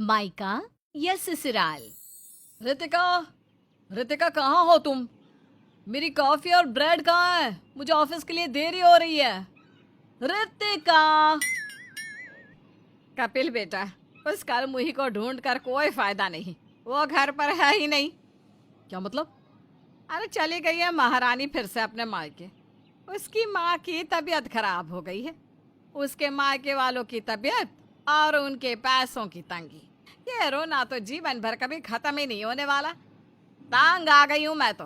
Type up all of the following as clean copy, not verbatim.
मायका या ससुराल। रितिका, रितिका कहाँ हो तुम? मेरी कॉफी और ब्रेड कहाँ है? मुझे ऑफिस के लिए देरी हो रही है। रितिका। कपिल बेटा, उस मुही को ढूंढ कर कोई फायदा नहीं, वो घर पर है ही नहीं। क्या मतलब? अरे चली गई है महारानी फिर से अपने मायके। उसकी माँ की तबीयत खराब हो गई है, उसके मायके वालों की तबीयत और उनके पैसों की तंगी। ये रोना तो जीवन भर कभी खत्म ही नहीं होने वाला। तंग आ गई हूं मैं तो।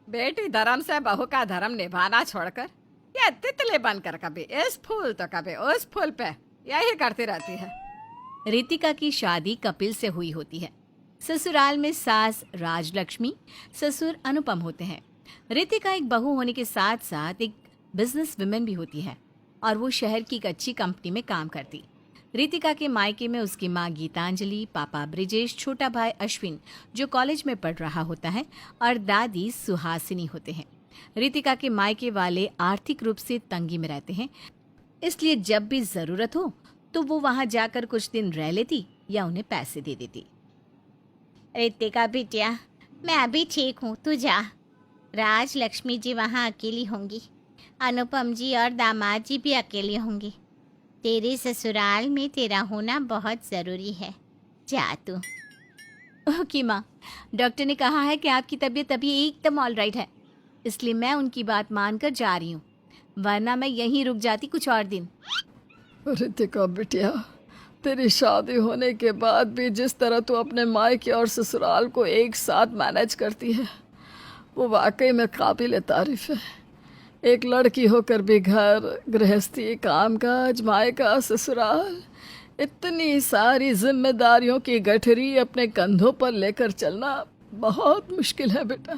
बेटी धर्म से बहू का धर्म निभाना छोड़कर ये तितली बनकर कभी इस फूल तो कभी उस फूल पे यही करती रहती है। रितिका की शादी कपिल से हुई होती है। ससुराल में सास राजलक्ष्मी, ससुर अनुपम होते हैं। रितिका एक बहू होने के साथ साथ एक बिजनेस वुमेन भी होती है और वो शहर की एक अच्छी कंपनी में काम करती। रितिका के मायके में उसकी माँ गीतांजलि, पापा ब्रिजेश, छोटा भाई अश्विन जो कॉलेज में पढ़ रहा होता है और दादी सुहासिनी होते हैं। रितिका के मायके वाले आर्थिक रूप से तंगी में रहते हैं, इसलिए जब भी जरूरत हो तो वो वहां जाकर कुछ दिन रह लेती या उन्हें पैसे दे देती। रितिका बिटिया, मैं अभी ठीक हूँ, तू जा। राज लक्ष्मी जी वहाँ अकेली होंगी, अनुपम जी और दामाद जी भी अकेले होंगे। तेरे ससुराल में तेरा होना बहुत ज़रूरी है, जा तू। ओके माँ, डॉक्टर ने कहा है कि आपकी तबीयत अभी एकदम ऑल राइट है, इसलिए मैं उनकी बात मानकर जा रही हूँ, वरना मैं यहीं रुक जाती कुछ और दिन। रितिका बिटिया, तेरी शादी होने के बाद भी जिस तरह तू अपने मायके और ससुराल को एक साथ मैनेज करती है वो वाकई में काबिल तारीफ है। एक लड़की होकर भी घर गृहस्थी, कामकाज, मायका, ससुराल, इतनी सारी जिम्मेदारियों की गठरी अपने कंधों पर लेकर चलना बहुत मुश्किल है बेटा।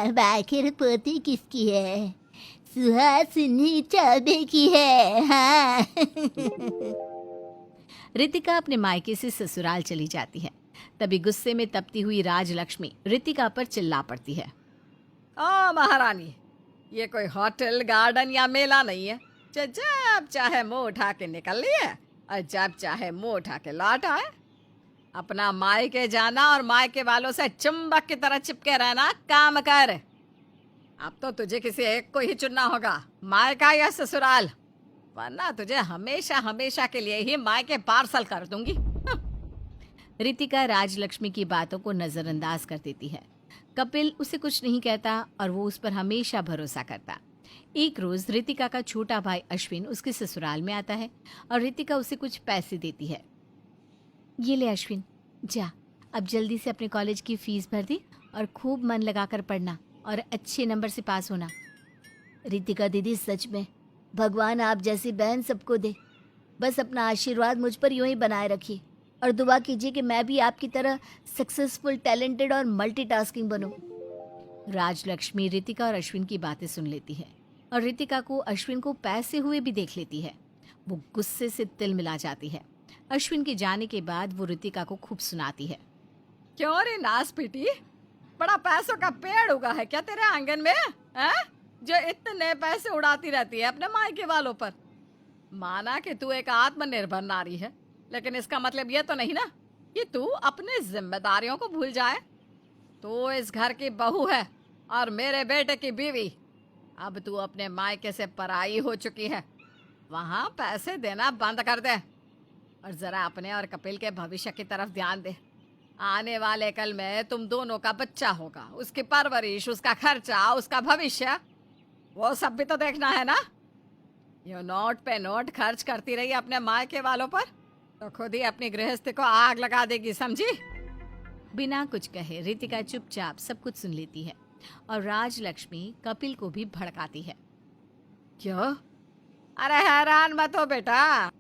अब आखिर पोती किसकी है? सुहासिनी चौबे की है। हाँ। रितिका अपने मायके से ससुराल चली जाती है। तभी गुस्से में तपती हुई राजलक्ष्मी रितिका पर चिल्ला पड़ती है। ओ महारानी, ये कोई होटल, गार्डन या मेला नहीं है। जब चाहे मुंह उठा के निकल लिए और जब चाहे मुंह उठा के लौट आए। अपना मायके जाना और मायके वालों से चुंबक की तरह चिपके रहना काम कर। अब तो तुझे किसी एक को ही चुनना होगा, मायका या ससुराल, वरना तुझे हमेशा हमेशा के लिए ही मायके पार्सल कर दूंगी। रितिका राजलक्ष्मी की बातों को नजरअंदाज कर देती है। कपिल उसे कुछ नहीं कहता और वो उस पर हमेशा भरोसा करता। एक रोज रितिका का छोटा भाई अश्विन उसके ससुराल में आता है और रितिका उसे कुछ पैसे देती है। ये ले अश्विन, जा अब जल्दी से अपने कॉलेज की फीस भर दे और खूब मन लगाकर पढ़ना और अच्छे नंबर से पास होना। रितिका दीदी, सच में भगवान आप जैसी बहन सबको दे। बस अपना आशीर्वाद मुझ पर यूं ही बनाए रखिए और दुआ कीजिए कि मैं भी आपकी तरह सक्सेसफुल, टैलेंटेड और मल्टीटास्किंग बनूं। राजलक्ष्मी रितिका और अश्विन की बातें सुन लेती है और रितिका को अश्विन को पैसे हुए भी देख लेती है। वो गुस्से से तिल मिला जाती है। अश्विन के जाने के बाद वो रितिका को खूब सुनाती है। क्यों रे नास पीटी, बड़ा पैसों का पेड़ उगा है क्या तेरे आंगन में है? जो इतने पैसे उड़ाती रहती है अपने मायके वालों पर। माना कि तू एक आत्मनिर्भर नारी है, लेकिन इसका मतलब ये तो नहीं ना कि तू अपनी जिम्मेदारियों को भूल जाए। तू इस घर की बहू है और मेरे बेटे की बीवी। अब तू अपने मायके से पराई हो चुकी है, वहां पैसे देना बंद कर दे और जरा अपने और कपिल के भविष्य की तरफ ध्यान दे। आने वाले कल में तुम दोनों का बच्चा होगा, उसकी परवरिश, उसका खर्चा, उसका भविष्य, वो सब भी तो देखना है ना। ये नोट पे नोट खर्च करती रही अपने मायके वालों पर तो खुद ही अपनी गृहस्थी को आग लगा देगी, समझी? बिना कुछ कहे रितिका चुपचाप सब कुछ सुन लेती है और राजलक्ष्मी कपिल को भी भड़काती है। क्यों? अरे हैरान मत हो बेटा,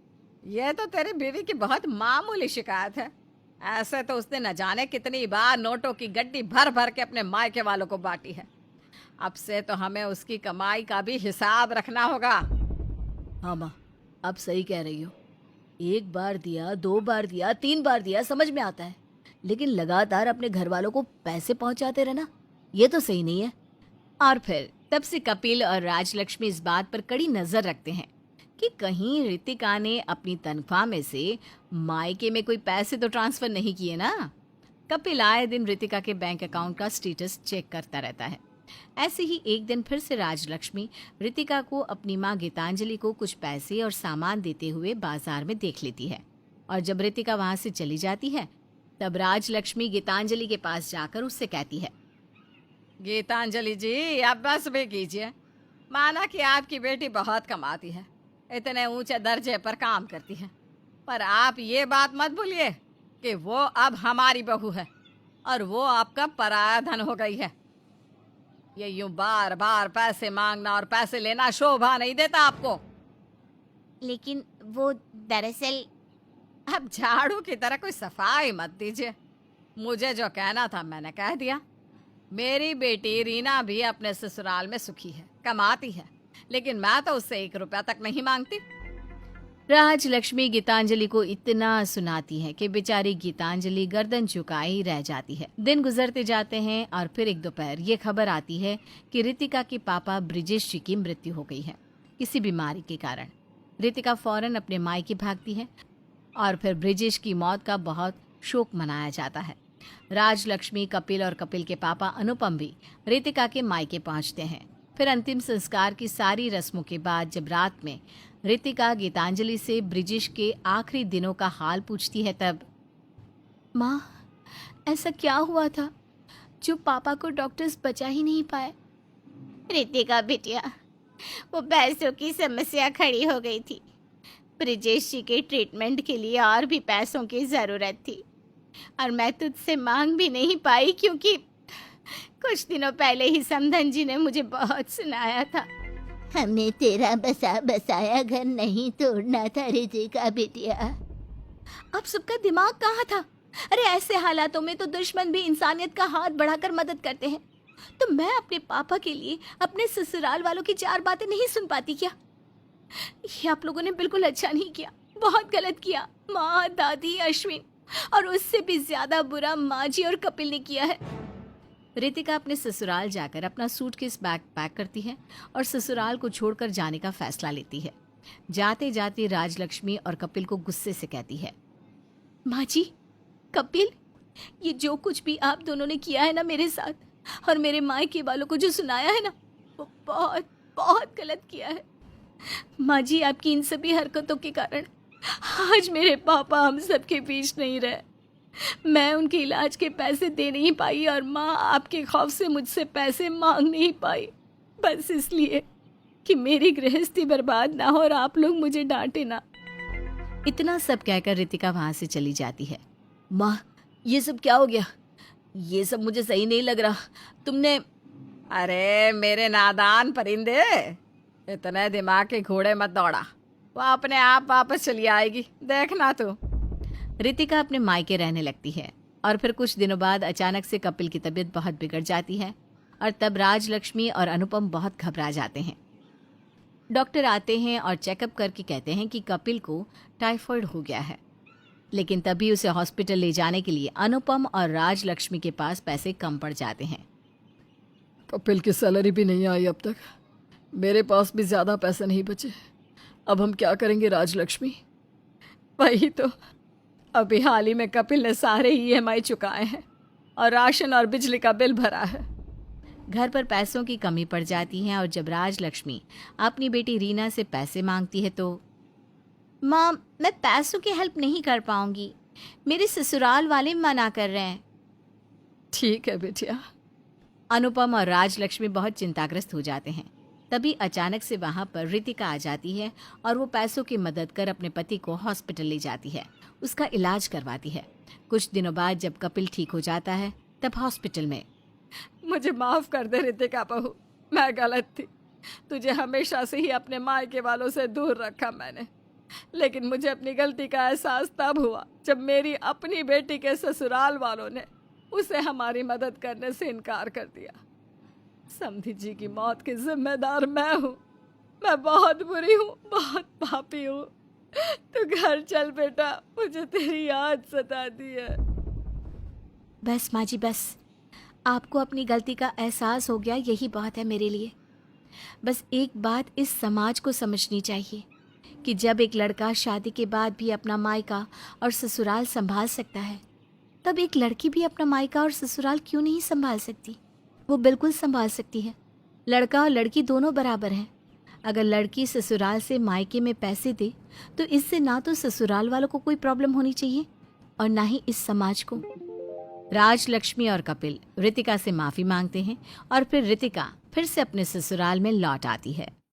ये तो तेरी बीवी की बहुत मामूली शिकायत है। ऐसे तो उसने न जाने कितनी बार नोटों की गड्डी भर भर के अपने मायके वालों को बांटी है। अब से तो हमें उसकी कमाई का भी हिसाब रखना होगा। हाँ माँ, आप सही कह रही हो। एक बार दिया, 2 बार दिया, 3 बार दिया, समझ में आता है, लेकिन लगातार अपने घर वालों को पैसे पहुंचाते रहना, ये तो सही नहीं है। और फिर तब से कपिल और राजलक्ष्मी इस बात पर कड़ी नजर रखते हैं कि कि कहीं रितिका ने अपनी तनख्वाह में से मायके में कोई पैसे तो ट्रांसफर नहीं किए ना। कपिल आए दिन रितिका के बैंक अकाउंट का स्टेटस चेक करता रहता है। ऐसे ही एक दिन फिर से राजलक्ष्मी रितिका को अपनी माँ गीतांजलि को कुछ पैसे और सामान देते हुए बाजार में देख लेती है, और जब रितिका वहां से चली जाती है तब राजलक्ष्मी गीतांजलि के पास जाकर उससे कहती है, गीतांजलि जी, आप बस भी कीजिए। माना कि आपकी बेटी बहुत कमाती है, इतने ऊंचे दर्जे पर काम करती है, पर आप ये बात मत भूलिए कि वो अब हमारी बहू है और वो आपका पराया धन हो गई है। ये यूं बार बार पैसे मांगना और पैसे लेना शोभा नहीं देता आपको। लेकिन वो दरअसल अब झाड़ू की तरह कोई सफाई मत दीजिए। मुझे जो कहना था मैंने कह दिया। मेरी बेटी रीना भी अपने ससुराल में सुखी है, कमाती है, लेकिन मैं तो उससे 1 रुपया तक नहीं मांगती। राजलक्ष्मी गीतांजलि को इतना सुनाती है कि बेचारी गीतांजलि गर्दन झुकाए ही रह जाती है। दिन गुजरते जाते हैं और फिर एक दोपहर ये खबर आती है कि रितिका के पापा ब्रिजेश जी की मृत्यु हो गई है किसी बीमारी के कारण। रितिका फौरन अपने मायके भागती है और फिर ब्रिजेश की मौत का बहुत शोक मनाया जाता है। राजलक्ष्मी, कपिल और कपिल के पापा अनुपम भी रितिका के मायके पहुंचते हैं। फिर अंतिम संस्कार की सारी रस्मों के बाद जब रात में रितिका गीतांजलि से ब्रिजेश के आखिरी दिनों का हाल पूछती है तब, माँ, ऐसा क्या हुआ था जो पापा को डॉक्टर्स बचा ही नहीं पाए? रितिका बिटिया, वो पैसों की समस्या खड़ी हो गई थी। ब्रिजेश जी के ट्रीटमेंट के लिए और भी पैसों की ज़रूरत थी और मैं तुझसे मांग भी नहीं पाई क्योंकि कुछ दिनों पहले ही समधन जी ने मुझे बहुत सुनाया था। हमें तेरा बसाया घर नहीं तोड़ना था रितिका बिटिया। अब सबका दिमाग कहाँ था? अरे ऐसे हालातों में तो दुश्मन भी इंसानियत का हाथ बढ़ाकर मदद करते हैं। तो मैं अपने पापा के लिए अपने ससुराल वालों की 4 बातें नहीं सुन पाती क्या? ये आप लोगों ने बिल्कुल अच्छा नहीं किया, बहुत गलत किया। माँ, दादी, अश्विन और उससे भी ज्यादा बुरा माँ जी और कपिल ने किया है। रितिका अपने ससुराल जाकर अपना सूटकेस बैग पैक करती है और ससुराल को छोड़कर जाने का फैसला लेती है। जाते जाते राजलक्ष्मी और कपिल को गुस्से से कहती है, माँ जी, कपिल, ये जो कुछ भी आप दोनों ने किया है ना मेरे साथ और मेरे मायके वालों को जो सुनाया है ना, वो बहुत बहुत गलत किया है। माँ जी, आपकी इन सभी हरकतों के कारण आज मेरे पापा हम सबके बीच नहीं रहे। मैं उनके इलाज के पैसे दे नहीं पाई और माँ आपके खौफ से मुझसे पैसे मांग नहीं पाई, बस इसलिए कि मेरी गृहस्थी बर्बाद ना हो और आप लोग मुझे डांटे ना। इतना सब कहकर रितिका वहां से चली जाती है। माँ, ये सब क्या हो गया? ये सब मुझे सही नहीं लग रहा। तुमने... अरे मेरे नादान परिंदे, इतने दिमाग के घोड़े मत दौड़ा, वो अपने आप वापस चली आएगी, देखना तू। रितिका अपने मायके रहने लगती है और फिर कुछ दिनों बाद अचानक से कपिल की तबीयत बहुत बिगड़ जाती है और तब राजलक्ष्मी और अनुपम बहुत घबरा जाते हैं। डॉक्टर आते हैं और चेकअप करके कहते हैं कि कपिल को टाइफाइड हो गया है, लेकिन तभी उसे हॉस्पिटल ले जाने के लिए अनुपम और राजलक्ष्मी के पास पैसे कम पड़ जाते हैं। कपिल की सैलरी भी नहीं आई अब तक, मेरे पास भी ज़्यादा पैसे नहीं बचे। अब हम क्या करेंगे राजलक्ष्मी? वही तो, अभी हाल ही में कपिल ने सारे EMI चुकाए हैं और राशन और बिजली का बिल भरा है। घर पर पैसों की कमी पड़ जाती है और जब राजलक्ष्मी अपनी बेटी रीना से पैसे मांगती है तो, माँ, मैं पैसों की हेल्प नहीं कर पाऊंगी, मेरे ससुराल वाले मना कर रहे हैं। ठीक है बेटिया। अनुपम और राजलक्ष्मी बहुत चिंताग्रस्त हो जाते हैं। तभी अचानक से वहां पर रितिका आ जाती है और वो पैसों की मदद कर अपने पति को हॉस्पिटल ले जाती है, उसका इलाज करवाती है। कुछ दिनों बाद जब कपिल ठीक हो जाता है तब हॉस्पिटल में, मुझे माफ कर दे रितिका बहू, मैं गलत थी। तुझे हमेशा से ही अपने मायके वालों से दूर रखा मैंने, लेकिन मुझे अपनी गलती का एहसास तब हुआ जब मेरी अपनी बेटी के ससुराल वालों ने उसे हमारी मदद करने से इनकार कर दिया। समधी जी की मौत की जिम्मेदार मैं हूँ। मैं बहुत बुरी हूँ, बहुत पापी हूँ। तू घर चल बेटा, मुझे तेरी याद सताती है। बस माँ जी, बस, आपको अपनी गलती का एहसास हो गया, यही बहुत है मेरे लिए। बस एक बात इस समाज को समझनी चाहिए कि जब एक लड़का शादी के बाद भी अपना मायका और ससुराल संभाल सकता है, तब एक लड़की भी अपना मायका और ससुराल क्यों नहीं संभाल सकती? वो बिल्कुल संभाल सकती है। लड़का और लड़की दोनों बराबर हैं। अगर लड़की ससुराल से मायके में पैसे दे तो इससे ना तो ससुराल वालों को कोई प्रॉब्लम होनी चाहिए और ना ही इस समाज को। राजलक्ष्मी और कपिल रितिका से माफी मांगते हैं और फिर रितिका फिर से अपने ससुराल में लौट आती है।